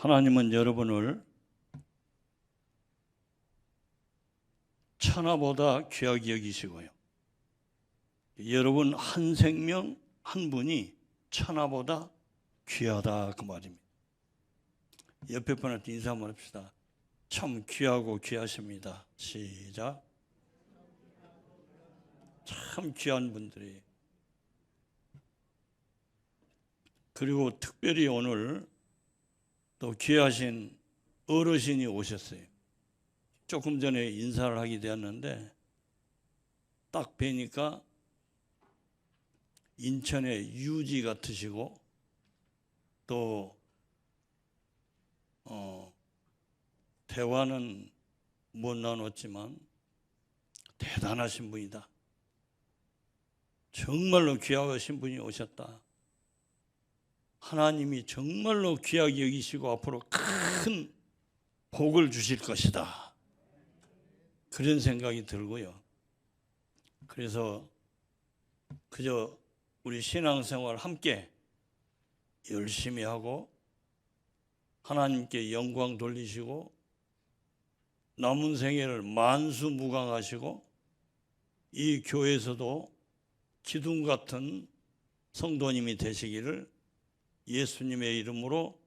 하나님은 여러분을 천하보다 귀하게 여기시고요. 여러분 한 생명 한 분이 천하보다 귀하다 그 말입니다. 옆에 분한테 인사 한번 합시다. 참 귀하고 귀하십니다. 시작. 참 귀한 분들이. 그리고 특별히 오늘 또 귀하신 어르신이 오셨어요. 조금 전에 인사를 하게 되었는데 딱 뵈니까 인천의 유지 같으시고 또 대화는 못 나눴지만 대단하신 분이다. 정말로 귀하신 분이 오셨다. 하나님이 정말로 귀하게 여기시고 앞으로 큰 복을 주실 것이다. 그런 생각이 들고요. 그래서 그저 우리 신앙생활 함께 열심히 하고 하나님께 영광 돌리시고 남은 생애를 만수무강하시고 이 교회에서도 기둥 같은 성도님이 되시기를 예수님의 이름으로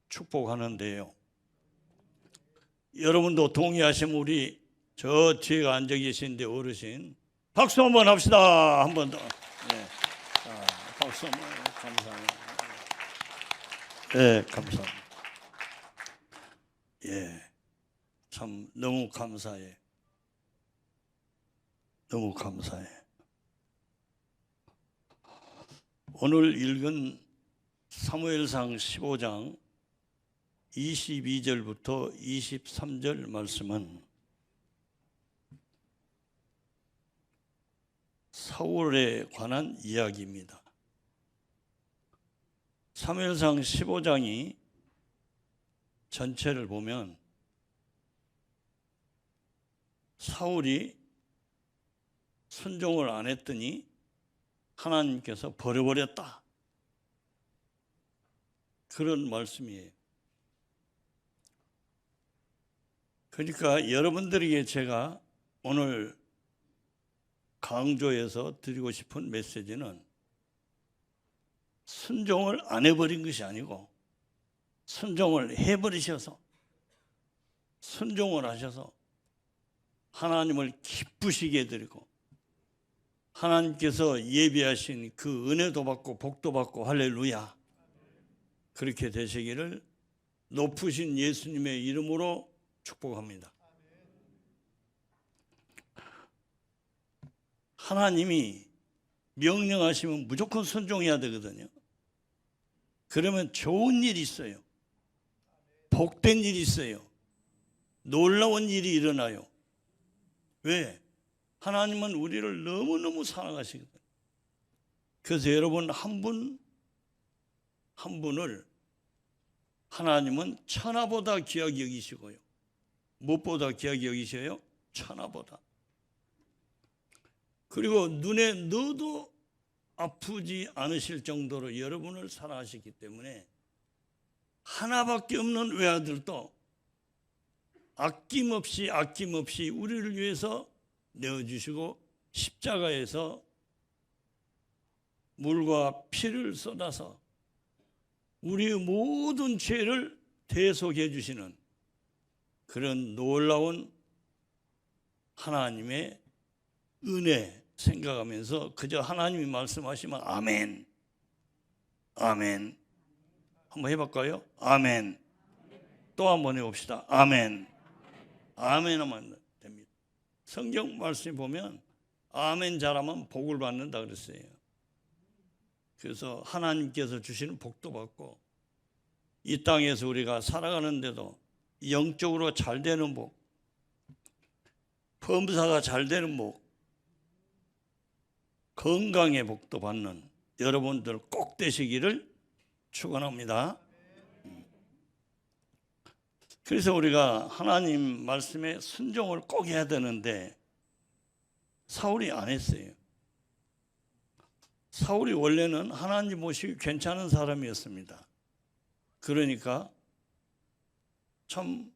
축복하는데요. 여러분도 동의하시면 우리 저 뒤에 앉아 계신데 어르신 박수 한번 합시다. 한 번 더. 네. 박수 한번. 감사합니다. 네, 감사합니다. 예, 참 너무 감사해. 너무 감사해. 오늘 읽은 사무엘상 15장 22절부터 23절 말씀은 사울에 관한 이야기입니다. 사무엘상 15장이 전체를 보면 사울이 순종을 안 했더니 하나님께서 버려버렸다. 그런 말씀이에요. 그러니까 여러분들에게 제가 오늘 강조해서 드리고 싶은 메시지는 순종을 안 해버린 것이 아니고 순종을 해버리셔서 순종을 하셔서 하나님을 기쁘시게 해드리고 하나님께서 예비하신 그 은혜도 받고 복도 받고 할렐루야 그렇게 되시기를 높으신 예수님의 이름으로 축복합니다. 하나님이 명령하시면 무조건 순종해야 되거든요. 그러면 좋은 일이 있어요. 복된 일이 있어요. 놀라운 일이 일어나요. 왜? 하나님은 우리를 너무너무 사랑하시거든요. 그래서 여러분 한 분 한 분을 하나님은 천하보다 귀하게 여기시고요. 무엇보다 귀하게 여기셔요? 천하보다. 그리고 눈에 넣어도 아프지 않으실 정도로 여러분을 사랑하시기 때문에 하나밖에 없는 외아들도 아낌없이 우리를 위해서 내어주시고 십자가에서 물과 피를 쏟아서 우리의 모든 죄를 대속해 주시는 그런 놀라운 하나님의 은혜 생각하면서 그저 하나님이 말씀하시면 아멘, 아멘. 한번 해볼까요? 아멘. 또 한번 해봅시다. 아멘. 아멘 하면 됩니다. 성경 말씀에 보면 아멘 잘하면 복을 받는다 그랬어요. 그래서 하나님께서 주시는 복도 받고 이 땅에서 우리가 살아가는데도 영적으로 잘 되는 복, 범사가 잘 되는 복, 건강의 복도 받는 여러분들 꼭 되시기를 축원합니다. 그래서 우리가 하나님 말씀에 순종을 꼭 해야 되는데 사울이 안 했어요. 사울이 원래는 하나님 모시기 괜찮은 사람이었습니다. 그러니까 참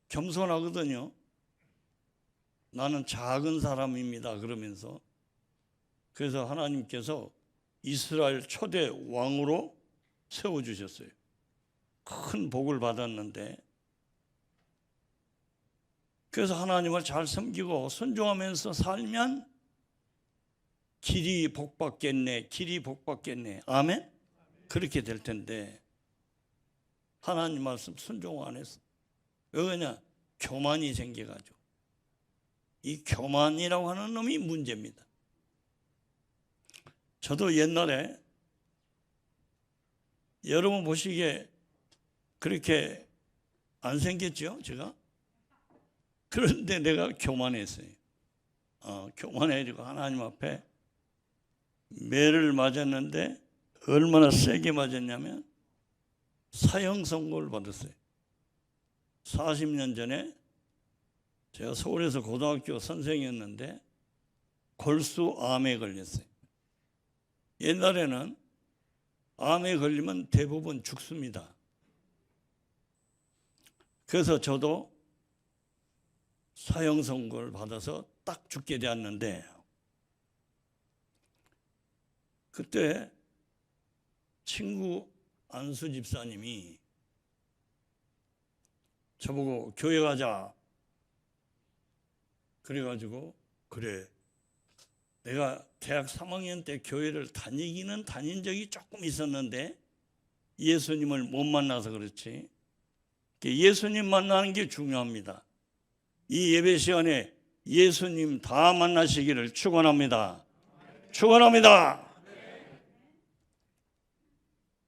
겸손하거든요. 나는 작은 사람입니다. 그러면서. 그래서 하나님께서 이스라엘 초대 왕으로 세워주셨어요. 큰 복을 받았는데, 그래서 하나님을 잘 섬기고 순종하면서 살면 길이 복받겠네, 길이 복받겠네. 아멘? 그렇게 될 텐데 하나님 말씀 순종 안 했어. 왜 그러냐? 교만이 생겨가지고. 이 교만이라고 하는 놈이 문제입니다. 저도 옛날에 여러분 보시기에 그렇게 안 생겼죠, 제가? 그런데 내가 교만했어요. 교만해지고 하나님 앞에 매를 맞았는데 얼마나 세게 맞았냐면 사형 선고를 받았어요. 40년 전에 제가 서울에서 고등학교 선생이었는데 골수암에 걸렸어요. 옛날에는 암에 걸리면 대부분 죽습니다. 그래서 저도 사형 선고를 받아서 딱 죽게 되었는데, 그때 친구 안수 집사님이 저보고 교회 가자. 그래가지고 그래, 내가 대학 3학년 때 교회를 다니기는 다닌 적이 조금 있었는데 예수님을 못 만나서 그렇지. 예수님 만나는 게 중요합니다. 이 예배 시간에 예수님 다 만나시기를 축원합니다. 축원합니다.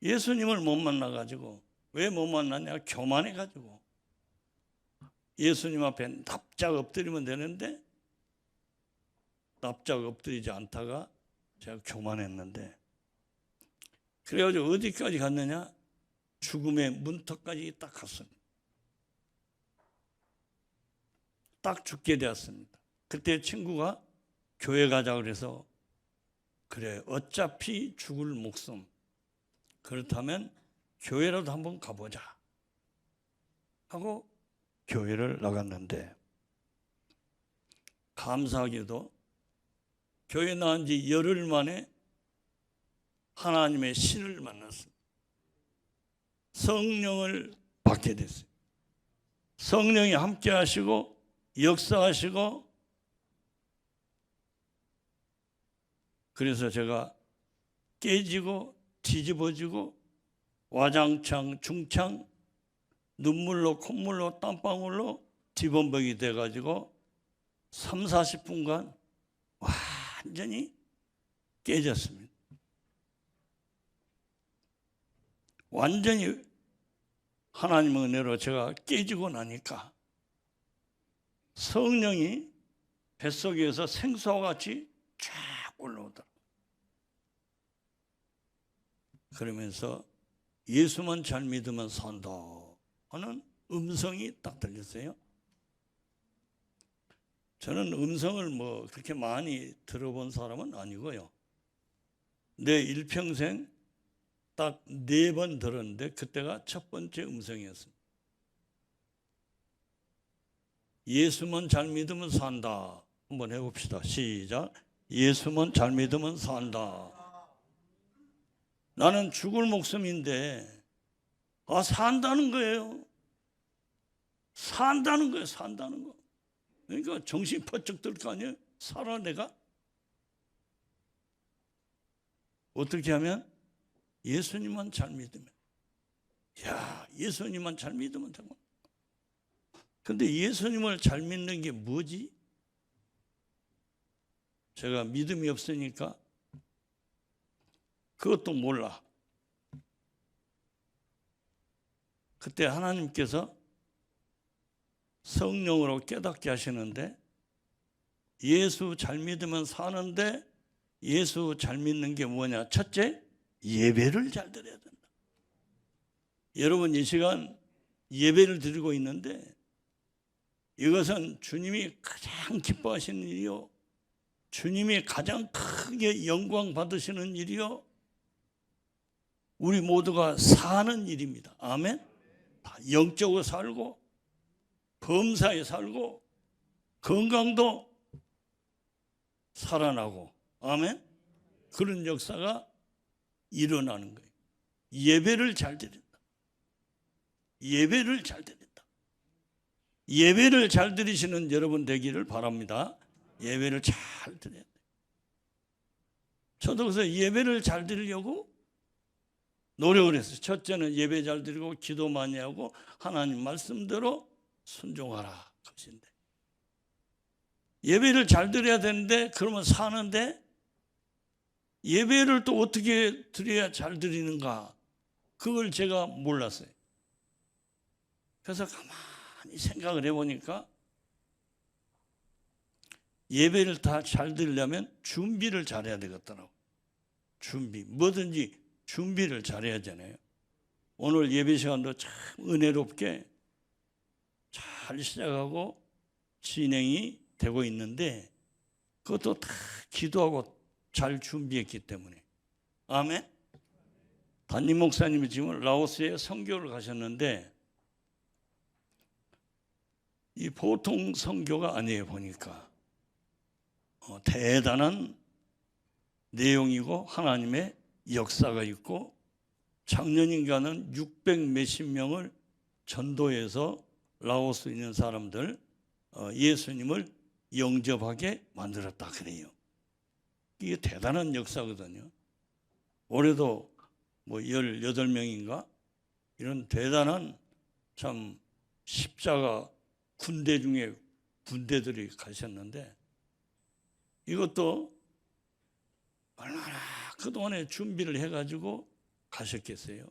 예수님을 못 만나가지고, 왜 못 만났냐? 교만해가지고. 예수님 앞에 납작 엎드리면 되는데 납작 엎드리지 않다가 제가 교만했는데, 그래가지고 어디까지 갔느냐? 죽음의 문턱까지 딱 갔습니다. 딱 죽게 되었습니다. 그때 친구가 교회 가자 그래서, 그래, 어차피 죽을 목숨, 그렇다면 교회라도 한번 가보자 하고 교회를 나갔는데, 감사하게도 교회 나온 지 열흘 만에 하나님의 신을 만났습니다. 성령을 받게 됐어요. 성령이 함께 하시고 역사하시고, 그래서 제가 깨지고 뒤집어지고 와장창 중창 눈물로 콧물로 땀방울로 뒤범벅이 돼가지고 3, 40분간 완전히 깨졌습니다. 완전히 하나님의 은혜로 제가 깨지고 나니까 성령이 뱃속에서 생수와 같이 쫙 올라오더라고요. 그러면서 예수만 잘 믿으면 산다 하는 음성이 딱 들렸어요. 저는 음성을 뭐 그렇게 많이 들어본 사람은 아니고요. 내 일평생 딱 4번 들었는데 그때가 첫 번째 음성이었습니다. 예수만 잘 믿으면 산다. 한번 해봅시다. 시작. 예수만 잘 믿으면 산다. 나는 죽을 목숨인데 산다는 거예요. 산다는 거예요. 산다는 거. 그러니까 정신 번쩍 들 거 아니에요. 살아 내가? 어떻게 하면? 예수님만 잘 믿으면. 야, 예수님만 잘 믿으면 되고. 근데 예수님을 잘 믿는 게 뭐지? 제가 믿음이 없으니까 그것도 몰라. 그때 하나님께서 성령으로 깨닫게 하시는데, 예수 잘 믿으면 사는데 예수 잘 믿는 게 뭐냐? 첫째, 예배를 잘 드려야 된다. 여러분 이 시간 예배를 드리고 있는데 이것은 주님이 가장 기뻐하시는 일이요, 주님이 가장 크게 영광 받으시는 일이요, 우리 모두가 사는 일입니다. 아멘. 다 영적으로 살고 범사에 살고 건강도 살아나고, 아멘. 그런 역사가 일어나는 거예요. 예배를 잘 드린다. 예배를 잘 드린다. 예배를 잘 드리시는 여러분 되기를 바랍니다. 예배를 잘 드려야 돼요. 저도 그래서 예배를 잘 드리려고 노력을 했어요. 첫째는 예배 잘 드리고 기도 많이 하고 하나님 말씀대로 순종하라 것인데, 예배를 잘 드려야 되는데 그러면 사는데 예배를 또 어떻게 드려야 잘 드리는가, 그걸 제가 몰랐어요. 그래서 가만히 생각을 해보니까 예배를 다 잘 드리려면 준비를 잘해야 되겠더라고. 준비, 뭐든지 준비를 잘해야 하잖아요. 오늘 예배 시간도 참 은혜롭게 잘 시작하고 진행이 되고 있는데 그것도 다 기도하고 잘 준비했기 때문에. 아멘. 담임 목사님이 지금 라오스에 선교를 가셨는데 이 보통 선교가 아니에요. 보니까 대단한 내용이고 하나님의 역사가 있고, 작년인가는 600 몇십 명을 전도해서 라오스에 있는 사람들 예수님을 영접하게 만들었다 그래요. 이게 대단한 역사거든요. 올해도 뭐 18명인가 이런 대단한 참 십자가 군대 중에 군대들이 가셨는데, 이것도 얼마나 그동안에 준비를 해가지고 가셨겠어요.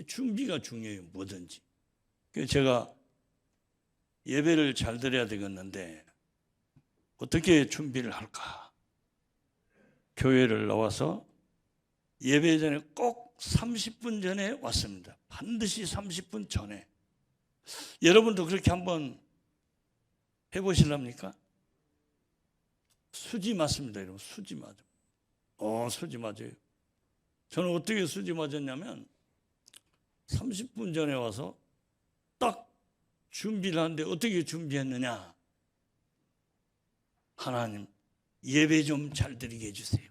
준비가 중요해요. 뭐든지. 그래서 제가 예배를 잘 드려야 되겠는데 어떻게 준비를 할까? 교회를 나와서 예배 전에 꼭 30분 전에 왔습니다. 반드시 30분 전에. 여러분도 그렇게 한번 해보실랍니까? 수지 맞습니다. 여러분, 수지 맞아. 수지 맞아요. 저는 어떻게 수지 맞았냐면 30분 전에 와서 딱 준비를 하는데 어떻게 준비했느냐? 하나님, 예배 좀 잘 드리게 해주세요.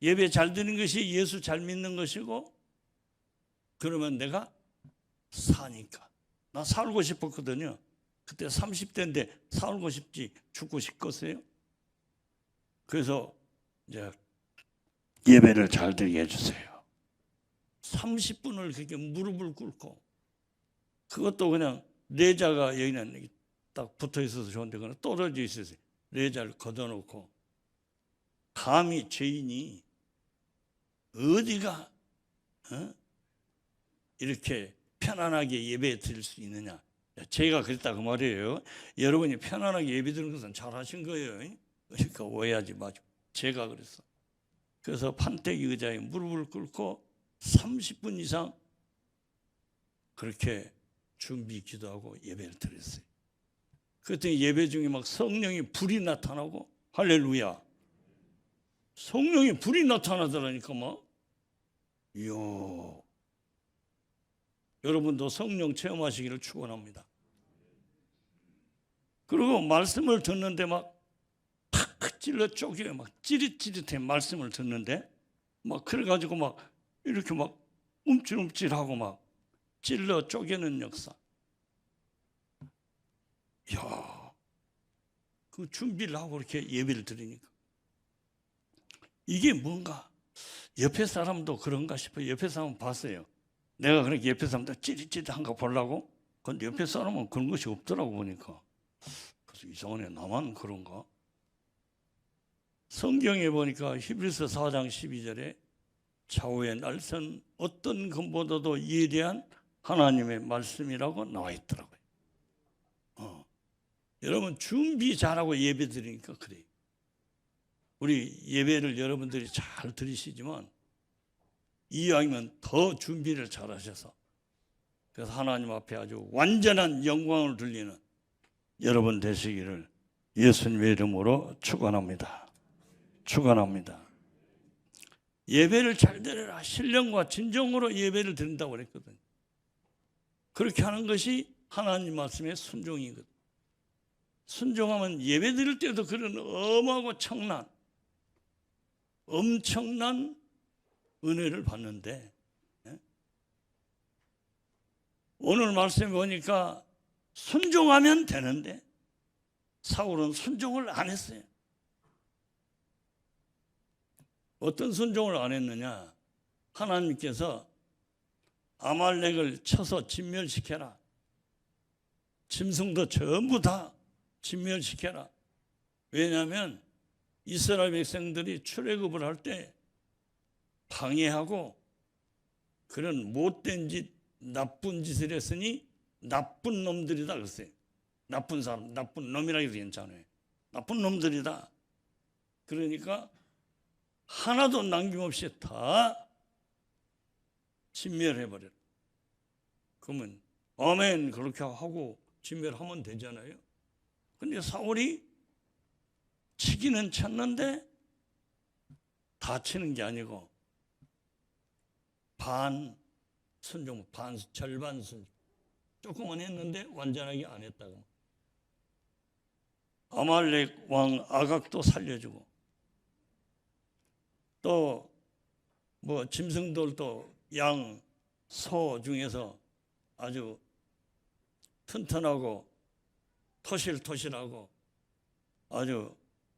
예배 잘 드리는 것이 예수 잘 믿는 것이고, 그러면 내가 사니까. 나 살고 싶었거든요. 그때 30대인데 살고 싶지 죽고 싶겠어요? 그래서 이제 예배를 잘 드리게 해주세요. 30분을 그렇게 무릎을 꿇고, 그것도 그냥 내자가 여기는 딱 붙어 있어서 좋은데 그냥 떨어져 있어서 내자를 걷어놓고, 감히 죄인이 어디가 이렇게 편안하게 예배 드릴 수 있느냐. 제가 그랬다 그 말이에요. 여러분이 편안하게 예배 드리는 것은 잘하신 거예요. 그러니까 오해하지 마시고. 제가 그랬어. 그래서 판때기 의자에 무릎을 꿇고 30분 이상 그렇게 준비 기도하고 예배를 드렸어요. 그때 예배 중에 막 성령의 불이 나타나고, 할렐루야. 성령의 불이 나타나더라니까 막. 이야. 여러분도 성령 체험하시기를 축원합니다. 그리고 말씀을 듣는데 막 탁 찔러 쪼개요. 막 찌릿찌릿해. 말씀을 듣는데 막 그래가지고 막 이렇게 막 움찔움찔하고 막 찔러 쪼개는 역사. 이야, 그 준비를 하고 이렇게 예배를 드리니까 이게 뭔가 옆에 사람도 그런가 싶어요. 옆에 사람 봤어요. 내가 그렇게 옆에 사람도 찌릿찌릿한 거 보려고. 근데 옆에 사람은 그런 것이 없더라고 보니까. 그래서 이상하네, 나만 그런가? 성경에 보니까 히브리서 4장 12절에 좌우의 날선 어떤 것보다도 예리한 하나님의 말씀이라고 나와 있더라고요. 여러분 준비 잘하고 예배 드리니까 그래요. 우리 예배를 여러분들이 잘 들으시지만 이왕이면 더 준비를 잘 하셔서, 그래서 하나님 앞에 아주 완전한 영광을 돌리는 여러분 되시기를 예수님의 이름으로 축원합니다. 축원합니다. 예배를 잘 드려라. 신령과 진정으로 예배를 드린다고 그랬거든요. 그렇게 하는 것이 하나님 말씀의 순종이거든. 순종하면 예배 드릴 때도 그런 엄하고 엄청난 은혜를 받는데, 오늘 말씀에 보니까 순종하면 되는데 사울은 순종을 안 했어요. 어떤 순종을 안 했느냐? 하나님께서 아말렉을 쳐서 진멸시켜라. 짐승도 전부 다 진멸시켜라. 왜냐하면 이스라엘 백성들이 출애굽을 할 때 방해하고 그런 못된 짓, 나쁜 짓을 했으니 나쁜 놈들이다 그랬어요. 나쁜 사람, 나쁜 놈이라 해도 괜찮아요. 나쁜 놈들이다. 그러니까 하나도 남김없이 다 진멸해버려요. 그러면 아멘 그렇게 하고 진멸하면 되잖아요. 근데 사울이 치기는 쳤는데 다 치는 게 아니고 반 순종, 절반 순종. 조금은 했는데 완전하게 안 했다고. 아말렉 왕 아각도 살려주고 또 뭐 짐승들도 양, 소 중에서 아주 튼튼하고 토실토실하고 아주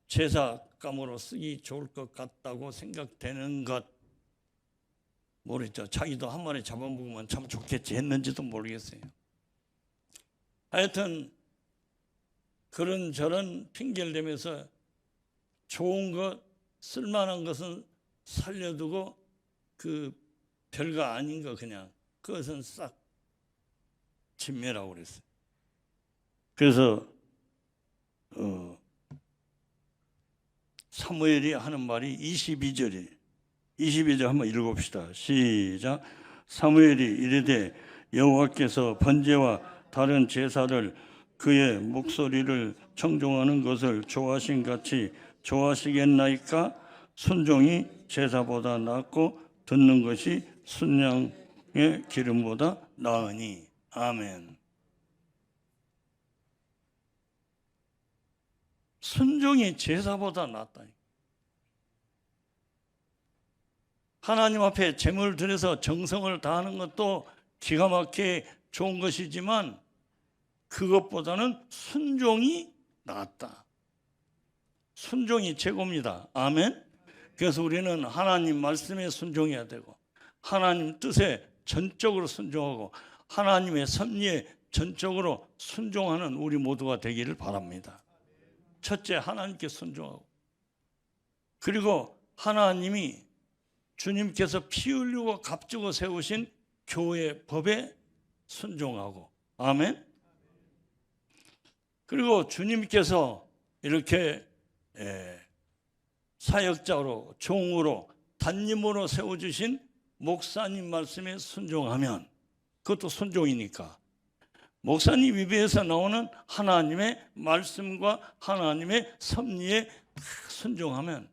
제사감으로 쓰기 좋을 것 같다고 생각되는 것 모르겠죠. 자기도 한 마리 잡아먹으면 참 좋겠지 했는지도 모르겠어요. 하여튼 그런저런 핑계를 대면서 좋은 것, 쓸만한 것은 살려두고 그 별거 아닌 거 그냥 그것은 싹 진멸하고 그랬어요. 그래서 사무엘이 하는 말이 22절이에요. 22절 한번 읽어봅시다. 시작. 사무엘이 이르되 여호와께서 번제와 다른 제사를 그의 목소리를 청종하는 것을 좋아하신 같이 좋아하시겠나이까? 순종이 제사보다 낫고 듣는 것이 순양의 기름보다 나으니. 아멘. 순종이 제사보다 낫다. 하나님 앞에 제물을 드려서 정성을 다하는 것도 기가 막히게 좋은 것이지만 그것보다는 순종이 낫다. 순종이 최고입니다. 아멘. 그래서 우리는 하나님 말씀에 순종해야 되고 하나님 뜻에 전적으로 순종하고 하나님의 섭리에 전적으로 순종하는 우리 모두가 되기를 바랍니다. 첫째, 하나님께 순종하고, 그리고 하나님이 주님께서 피 흘리고 값주고 세우신 교회 법에 순종하고. 아멘. 그리고 주님께서 이렇게 사역자로 종으로 단임으로 세워주신 목사님 말씀에 순종하면 그것도 순종이니까 목사님 입에서 나오는 하나님의 말씀과 하나님의 섭리에 순종하면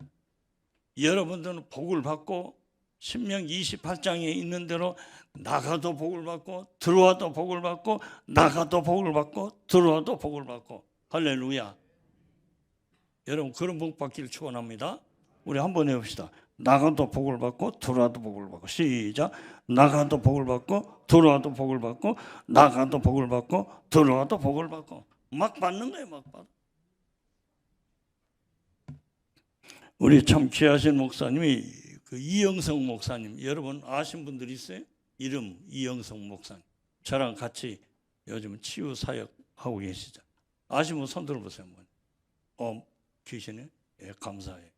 여러분들은 복을 받고 신명기 28장에 있는 대로 나가도 복을 받고 들어와도 복을 받고 나가도 복을 받고 들어와도 복을 받고. 할렐루야. 여러분 그런 복 받기를 축원합니다. 우리 한번 해봅시다. 나가도 복을 받고 들어와도 복을 받고. 시작. 나가도 복을 받고 들어와도 복을 받고 나가도 복을 받고 들어와도 복을 받고. 막 받는 거예요. 막 받아. 우리 참 귀하신 목사님이 그 이영성 목사님, 여러분 아신 분들 있어요? 이름 이영성 목사님. 저랑 같이 요즘 치유 사역 하고 계시죠. 아시면 손 들어보세요. 계시네. 예, 감사해요.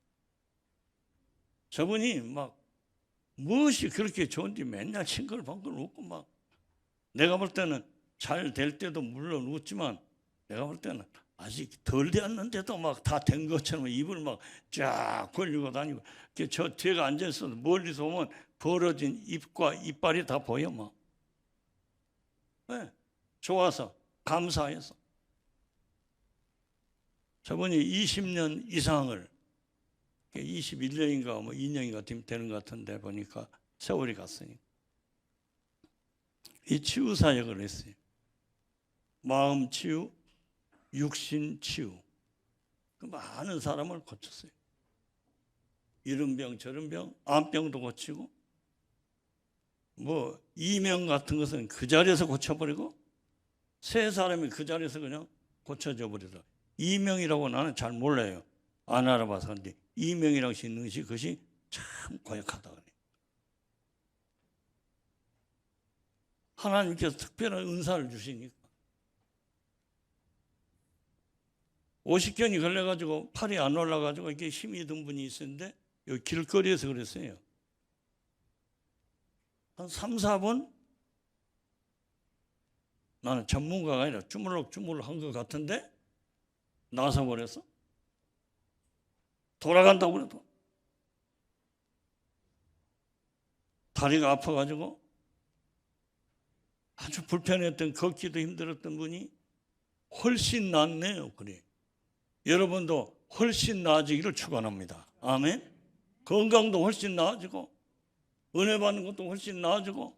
저분이 막 무엇이 그렇게 좋은지 맨날 싱글벙글 웃고 막, 내가 볼 때는 잘 될 때도 물론 웃지만 내가 볼 때는 아직 덜 되었는데도 막 다 된 것처럼 입을 막 쫙 벌리고 다니고, 저 뒤에가 앉아있어도 멀리서 보면 벌어진 입과 이빨이 다 보여 막. 네, 좋아서 감사해서. 저분이 20년 이상을, 21년인가 뭐 2년인가 되는 것 같은데 보니까 세월이 갔으니 이 치유 사역을 했어요. 마음 치유, 육신 치유. 많은 사람을 고쳤어요. 이런 병 저런 병, 암병도 고치고, 뭐 이명 같은 것은 그 자리에서 고쳐버리고, 세 사람이 그 자리에서 그냥 고쳐져 버리더라. 이명이라고 나는 잘 몰라요. 안 알아봐서. 그런데 이명이라고 있는 것이 그것이 참 고약하다 그래. 하나님께서 특별한 은사를 주시니까. 50견이 걸려가지고 팔이 안 올라가지고 이렇게 힘이 든 분이 있었는데 여기 길거리에서 그랬어요. 한 3, 4분 나는 전문가가 아니라 주물럭주물럭 한 것 같은데 나서 버렸어. 돌아간다고 그래도 다리가 아파가지고 아주 불편했던, 걷기도 힘들었던 분이 훨씬 낫네요. 그래. 여러분도 훨씬 나아지기를 축원합니다. 아멘. 건강도 훨씬 나아지고, 은혜 받는 것도 훨씬 나아지고,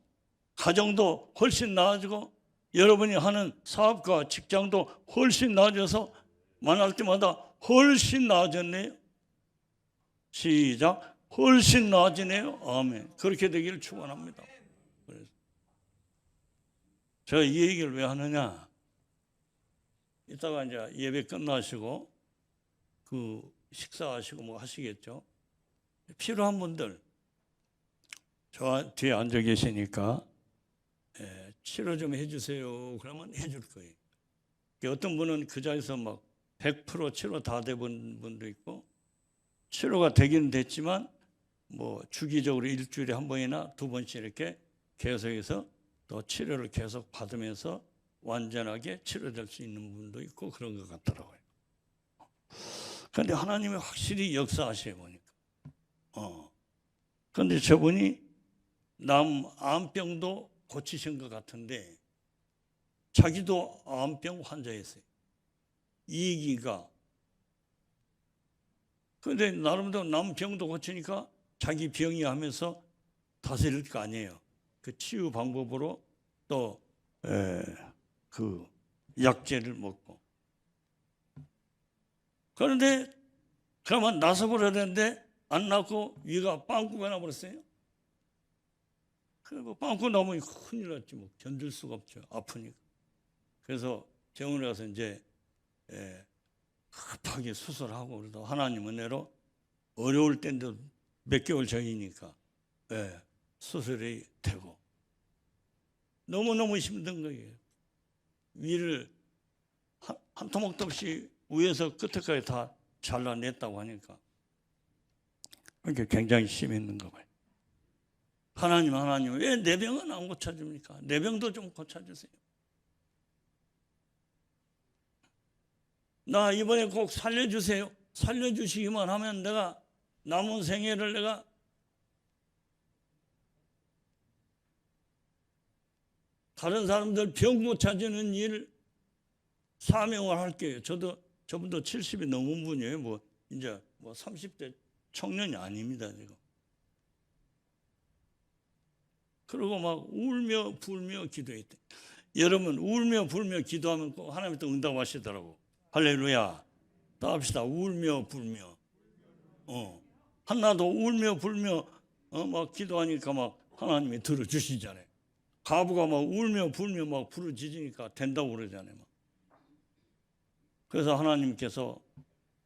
가정도 훨씬 나아지고, 여러분이 하는 사업과 직장도 훨씬 나아져서 만날 때마다 훨씬 나아졌네요. 시작. 훨씬 나아지네요. 아멘. 그렇게 되기를 축원합니다. 그래서 제가 이 얘기를 왜 하느냐? 이따가 이제 예배 끝나시고 그 식사하시고 뭐 하시겠죠. 필요한 분들 저 뒤에 앉아 계시니까 치료 좀 해주세요. 그러면 해줄 거예요. 어떤 분은 그 자리에서 막 100% 치료 다 돼본 분도 있고, 치료가 되긴 됐지만 뭐 주기적으로 일주일에 한 번이나 두 번씩 이렇게 계속해서 또 치료를 계속 받으면서 완전하게 치료될 수 있는 분도 있고 그런 것 같더라고요. 그런데 하나님이 확실히 역사하셔요 보니까. 그런데 저분이 남 암병도 고치신 것 같은데 자기도 암병 환자였어요. 이기가. 그런데 나름대로 남 병도 고치니까 자기 병이 하면서 다스릴 거 아니에요. 그 치유 방법으로 또 그 약재를 먹고. 그런데 그러면 나서버려야 되는데 안 나고 위가 빵꾸가 나버렸어요. 그리고 빵꾸 나면 큰일 났지 뭐. 견딜 수가 없죠. 아프니까. 그래서 병원에 가서 이제 급하게 수술하고 그래도 하나님 은혜로 어려울 때인데 몇 개월 전이니까 수술이 되고 너무너무 힘든 거예요. 위를 한 토막도 없이 위에서 끝에까지 다 잘라냈다고 하니까 그게 굉장히 심했는가 봐요. 하나님 왜 내 병은 안 고쳐줍니까? 내 병도 좀 고쳐주세요. 나 이번에 꼭 살려주세요. 살려주시기만 하면 내가 남은 생애를 내가 다른 사람들 병 고쳐주는 일 사명을 할게요. 저분도 70이 넘은 분이에요. 뭐 이제 뭐 30대 청년이 아닙니다 지금. 그리고 막 울며 불며 기도했대. 여러분 울며 불며 기도하면 꼭 하나님 또 응답하시더라고. 할렐루야. 다 합시다. 울며 불며. 하나도 울며 불며 막 기도하니까 막 하나님이 들어주시잖아요. 가부가 막 울며 불며 막 부르짖으니까 된다고 그러잖아요. 그래서 하나님께서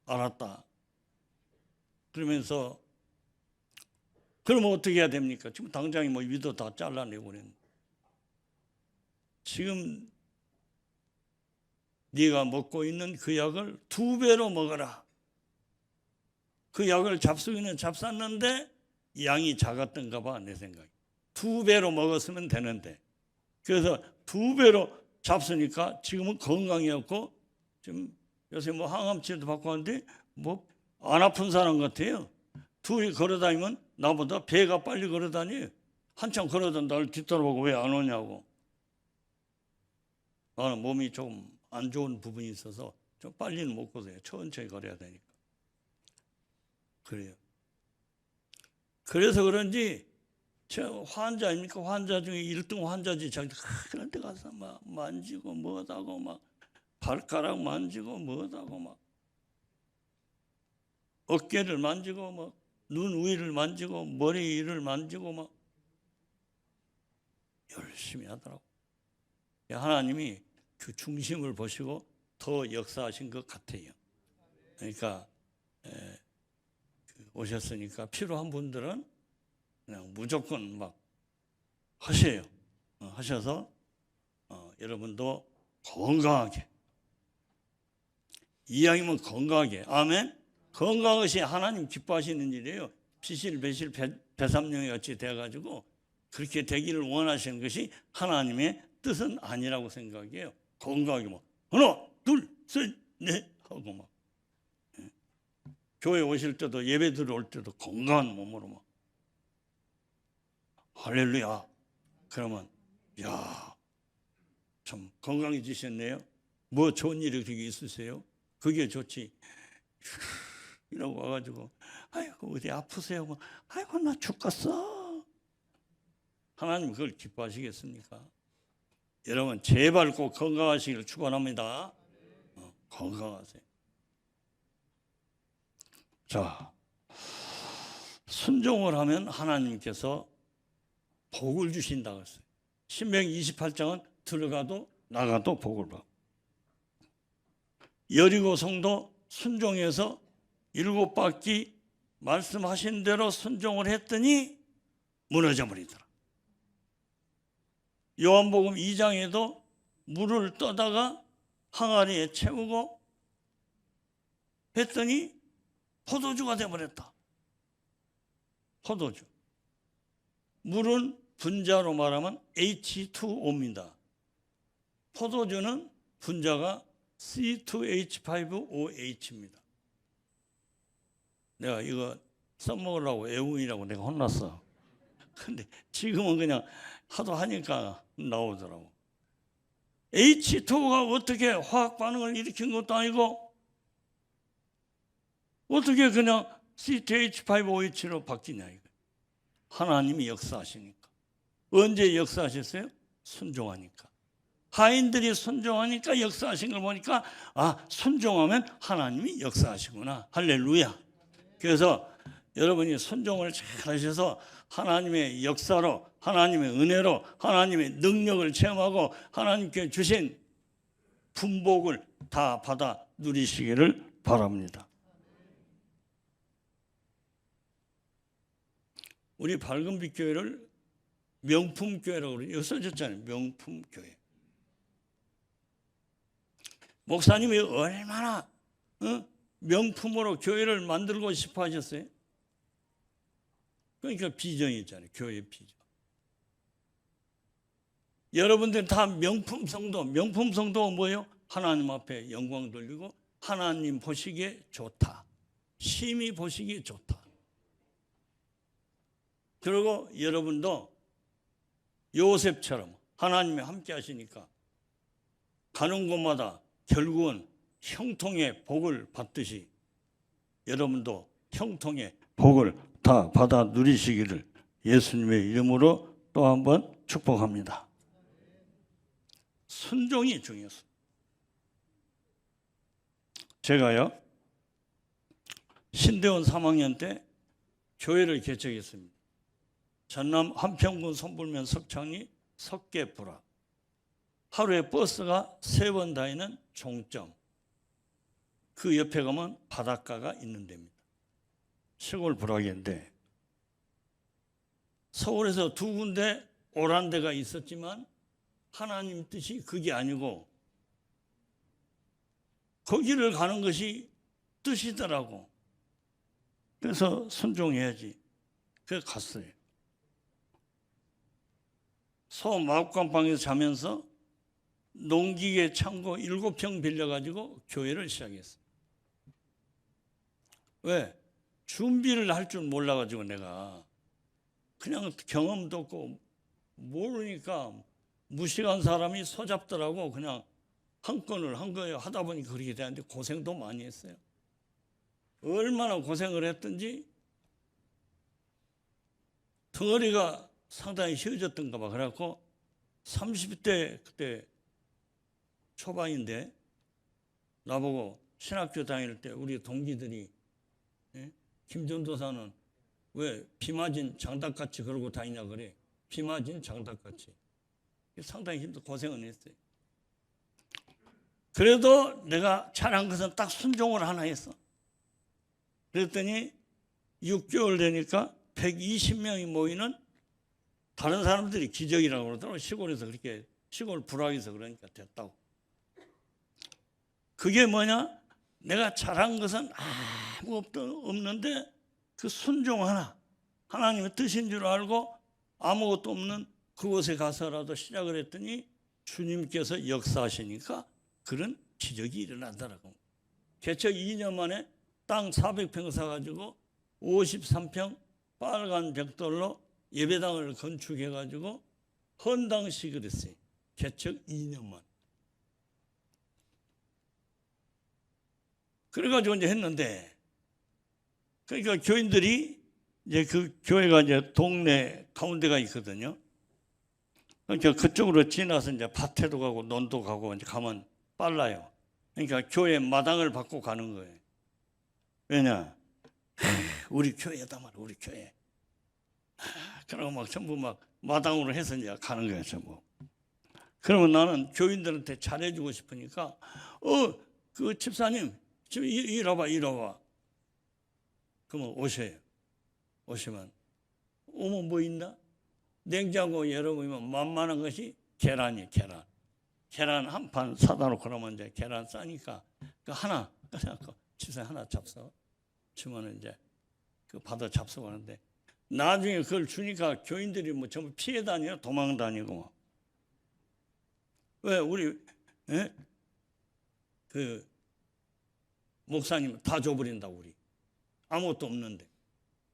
알았다. 그러면서 그러면 어떻게 해야 됩니까? 지금 당장에 뭐 위도 다 잘라내고 그랬는데 지금 네가 먹고 있는 그 약을 2배로 먹어라. 그 약을 잡수기는 잡쌌는데 양이 작았던가 봐 내 생각에. 2배로 먹었으면 되는데 그래서 2배로 잡수니까 지금은 건강이었고 지금 요새 뭐 항암치료도 받고 하는데 뭐 안 아픈 사람 같아요. 둘이 걸어다니면 나보다 배가 빨리 걸어다녀요. 한참 걸어다니면 나를 뒤돌아보고 왜 안 오냐고. 나는 몸이 좀 안 좋은 부분이 있어서 좀 빨리는 못 걸어요. 천천히 걸어야 되니까. 그래요. 그래서 그런지 저 환자입니까? 환자 중에 1등 환자지. 자기 그런 데 가서 막 만지고 뭐하고 막 발가락 만지고 뭐하고 막 어깨를 만지고 막 눈 위를 만지고 머리 위를 만지고 막 열심히 하더라고. 하나님이 그 중심을 보시고 더 역사하신 것 같아요. 그러니까 오셨으니까 필요한 분들은 그냥 무조건 막 하세요. 하셔서 여러분도 건강하게, 이왕이면 건강하게, 아멘. 건강한 것이 하나님 기뻐하시는 일이에요. 비실 배실 배삼룡이 같이 돼가지고 그렇게 되기를 원하시는 것이 하나님의 뜻은 아니라고 생각해요. 건강하게 막 하나 둘 셋 넷 하고 막 교회 오실 때도 예배 들어올 때도 건강한 몸으로 막 할렐루야. 그러면 야, 참 건강해지셨네요. 뭐 좋은 일이 그게 있으세요? 그게 좋지. 이러고 와가지고 아이고 어디 아프세요? 뭐, 아이고 나 죽겠어. 하나님 그걸 기뻐하시겠습니까? 여러분 제발 꼭 건강하시기를 축원합니다. 건강하세요. 자, 순종을 하면 하나님께서 복을 주신다고 했어요. 신명기 28장은 들어가도 나가도 복을 받고, 여리고 성도 순종해서 7바퀴 말씀하신 대로 순종을 했더니 무너져 버리더라. 요한복음 2장에도 물을 떠다가 항아리에 채우고 했더니 포도주가 되어버렸다. 포도주. 물은 분자로 말하면 H2O입니다. 포도주는 분자가 C2H5OH입니다. 내가 이거 써먹으려고 애웅이라고 내가 혼났어. 근데 지금은 그냥 하도 하니까 나오더라고. H2O가 어떻게 화학 반응을 일으킨 것도 아니고 어떻게 그냥 C2H5OH로 바뀌냐 이거. 하나님이 역사하시니까. 언제 역사하셨어요? 순종하니까. 하인들이 순종하니까 역사하신 걸 보니까 아, 순종하면 하나님이 역사하시구나. 할렐루야. 그래서 여러분이 순종을 잘 하셔서 하나님의 역사로, 하나님의 은혜로, 하나님의 능력을 체험하고 하나님께 주신 분복을 다 받아 누리시기를 바랍니다. 우리 밝은빛 교회를 명품교회라고 그래요. 여기 써졌잖아요. 명품교회. 목사님이 얼마나 명품으로 교회를 만들고 싶어 하셨어요? 그러니까 비전이 있잖아요. 교회의 비전. 여러분들 다 명품 성도. 명품 성도가 뭐예요? 하나님 앞에 영광 돌리고 하나님 보시기에 좋다. 심히 보시기에 좋다. 그리고 여러분도 요셉처럼 하나님이 함께 하시니까 가는 곳마다 결국은 형통의 복을 받듯이 여러분도 형통의 복을 다 받아 누리시기를 예수님의 이름으로 또 한번 축복합니다. 순종이 중요했어요. 제가요 신대원 3학년 때 교회를 개척했습니다. 전남 한평군 손불면 석창리 석계불화. 하루에 버스가 3번 다니는 종점. 그 옆에 가면 바닷가가 있는 데입니다. 시골 불화계인데 서울에서 2군데 오란 데가 있었지만 하나님 뜻이 그게 아니고 거기를 가는 것이 뜻이더라고. 그래서 순종해야지. 그래서 갔어요. 소마구간방에서 자면서 농기계 창고 7평 빌려가지고 교회를 시작했어요. 왜? 준비를 할 줄 몰라가지고 내가 그냥 경험도 없고 모르니까 무식한 사람이 소잡더라고. 그냥 한 건을 한 거예요. 하다 보니 그렇게 되는데 고생도 많이 했어요. 얼마나 고생을 했든지 덩어리가 상당히 쉬워졌던가 봐. 그래갖고 30대 그때 초반인데 나보고 신학교 다닐 때 우리 동기들이 김전도사는 왜 비 맞은 장닭같이 그러고 다니냐 그래. 비 맞은 장닭같이. 상당히 힘들고 고생은 했어요. 그래도 내가 잘한 것은 딱 순종을 하나 했어. 그랬더니 6개월 되니까 120명이 모이는 다른 사람들이 기적이라고 그러더라고. 시골에서 그렇게 시골 불황에서 그러니까 됐다고. 그게 뭐냐? 내가 잘한 것은 아무것도 없는데 그 순종 하나, 하나님의 뜻인 줄 알고 아무것도 없는 그곳에 가서라도 시작을 했더니 주님께서 역사하시니까 그런 기적이 일어나더라고. 개척 2년 만에 땅 400평 사가지고 53평 빨간 벽돌로 예배당을 건축해가지고 헌당식을 했어요. 개척 2년 만. 그래가지고 이제 했는데, 그러니까 교인들이 이제 그 교회가 이제 동네 가운데가 있거든요. 그러니까 그쪽으로 지나서 이제 밭에도 가고 논도 가고 이제 가면 빨라요. 그러니까 교회 마당을 받고 가는 거예요. 왜냐? 우리 교회다 말이야, 우리 교회. 그러고 막 전부 막 마당으로 해서 이제 가는 거예요, 전부. 그러면 나는 교인들한테 잘해주고 싶으니까, 그 집사님, 지금 이리 와봐. 그러면 오셔요. 오시면, 오면 뭐 있나? 냉장고 열어보면 만만한 것이 계란이에요, 계란. 계란 한 판 사다 놓고 그러면 이제 계란 싸니까 그 하나, 집사님 하나 잡숴. 주면은 이제 그 받아 잡숴 가는데 나중에 그걸 주니까 교인들이 뭐 전부 피해 다니고 도망 다니고. 왜 우리 그 목사님 다 줘버린다고 우리. 아무것도 없는데.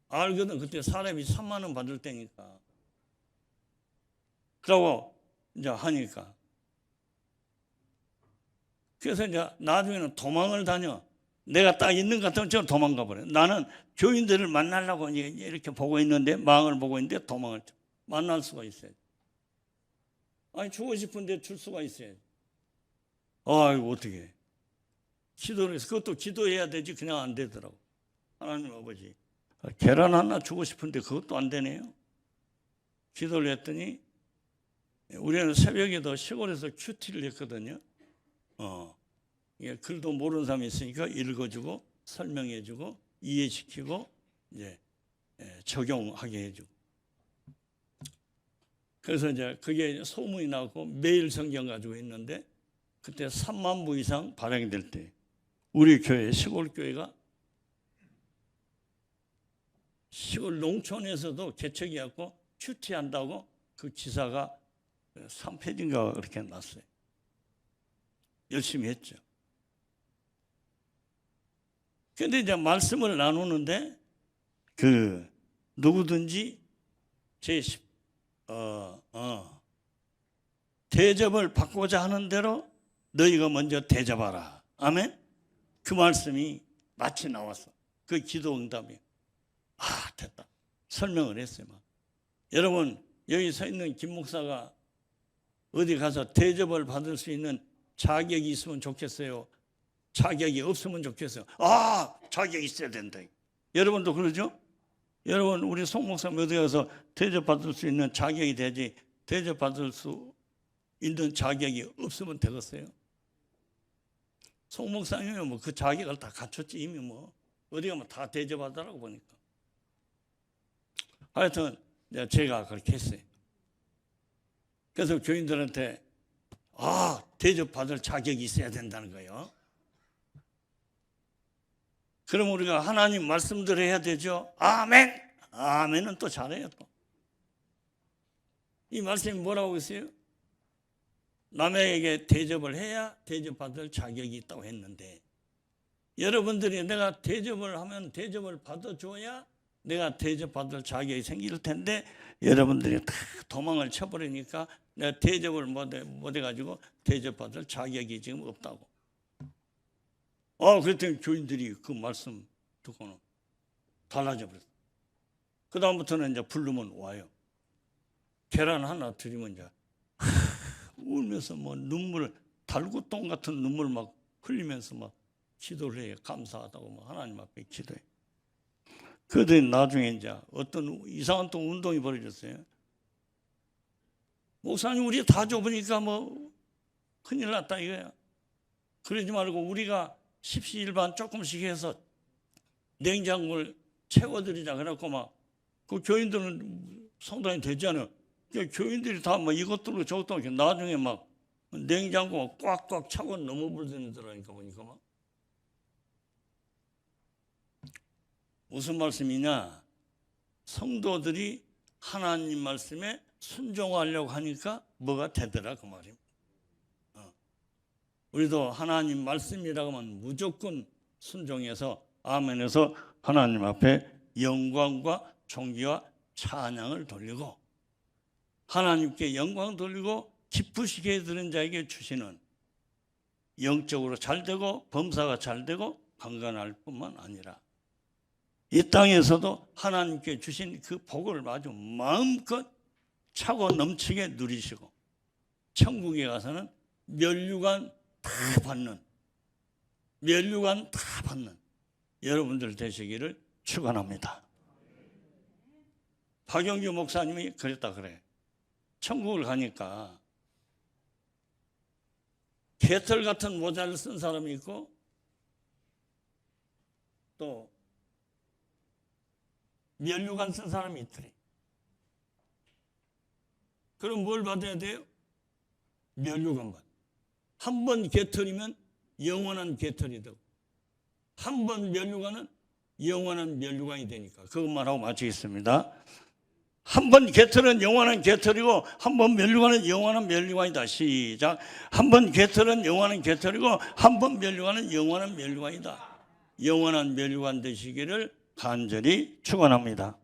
알거든. 그때 사람이 3만 원 받을 때니까. 그러고 이제 하니까. 그래서 이제 나중에는 도망을 다녀. 내가 딱 있는 것 같으면 저 도망가 버려. 나는 교인들을 만나려고 이렇게 보고 있는데, 망을 보고 있는데 도망을 만날 수가 있어요. 아니, 주고 싶은데 줄 수가 있어요. 아이고, 어떻게. 기도를 해서, 그것도 기도해야 되지, 그냥 안 되더라고. 하나님 아버지, 계란 하나 주고 싶은데 그것도 안 되네요. 기도를 했더니, 우리는 새벽에도 시골에서 큐티를 했거든요. 글도 모르는 사람이 있으니까 읽어주고 설명해주고 이해시키고 이제 적용하게 해주고. 그래서 이제 그게 소문이 나고 매일 성경 가지고 있는데 그때 3만 부 이상 발행될 때 우리 교회 시골 교회가 시골 농촌에서도 개척이 갖고 큐티한다고 그 기사가 3페이지인가 그렇게 났어요. 열심히 했죠. 근데 이제 말씀을 나누는데 그 누구든지 대접을 받고자 하는 대로 너희가 먼저 대접하라. 아멘. 그 말씀이 마치 나왔어. 그 기도 응답이. 됐다. 설명을 했어요. 막. 여러분 여기 서 있는 김 목사가 어디 가서 대접을 받을 수 있는 자격이 있으면 좋겠어요? 자격이 없으면 좋겠어요? 자격이 있어야 된다. 여러분도 그러죠? 여러분 우리 송 목사님 어디 가서 대접받을 수 있는 자격이 되지 대접받을 수 있는 자격이 없으면 되겠어요? 송 목사님은 뭐 그 자격을 다 갖췄지. 이미 뭐 어디 가면 다 대접하더라고 보니까. 하여튼 제가 그렇게 했어요. 그래서 교인들한테 대접받을 자격이 있어야 된다는 거예요. 그럼 우리가 하나님 말씀대로 해야 되죠. 아멘. 아멘은 또 잘해요. 또. 이 말씀이 뭐라고 했어요? 남에게 대접을 해야 대접받을 자격이 있다고 했는데 여러분들이 내가 대접을 하면 대접을 받아줘야 내가 대접받을 자격이 생길 텐데 여러분들이 다 도망을 쳐버리니까 내가 대접을 못 해가지고 대접받을 자격이 지금 없다고. 그랬더니 교인들이 그 말씀 듣고는 달라져 버렸어. 그 다음부터는 이제 부르면 와요. 계란 하나 드리면 이제 울면서 뭐 눈물, 달구똥 같은 눈물 막 흘리면서 막 기도를 해요. 감사하다고 막 하나님 앞에 기도해. 그러더니 나중에 이제 어떤 이상한 또 운동이 벌어졌어요. 목사님 우리 다 줘보니까 뭐 큰일 났다 이거야. 그러지 말고 우리가 십시일반 조금씩 해서 냉장고를 채워드리자. 그래갖고 막 그 교인들은 상당히 되지 않아요. 교인들이 다 뭐 이것들로 저것도 이렇게 나중에 막 냉장고가 꽉꽉 차고 너무 불더니더라니까 보니까 막. 무슨 말씀이냐? 성도들이 하나님 말씀에 순종하려고 하니까 뭐가 되더라 그 말입니다. 우리도 하나님 말씀이라고 하면 무조건 순종해서 아멘해서 하나님 앞에 영광과 존귀와 찬양을 돌리고 하나님께 영광 돌리고 기쁘시게 해드리는 자에게 주시는 영적으로 잘되고 범사가 잘되고 강건할 뿐만 아니라 이 땅에서도 하나님께 주신 그 복을 마주 마음껏 차고 넘치게 누리시고 천국에 가서는 면류관 다 받는 여러분들 되시기를 축원합니다. 박영규 목사님이 그랬다 그래. 천국을 가니까 개털 같은 모자를 쓴 사람이 있고 또 면류관 쓴 사람이 있더래. 그럼 뭘 받아야 돼요? 면류관 받아. 한 번 개털이면 영원한 개털이 되고 한 번 면류관은 영원한 면류관이 되니까 그것만 하고 마치겠습니다. 한 번 개털은 영원한 개털이고 한 번 면류관은 영원한 면류관이다. 시작. 한 번 개털은 영원한 개털이고 한 번 면류관은 영원한 면류관이다. 영원한 면류관 되시기를 간절히 축원합니다.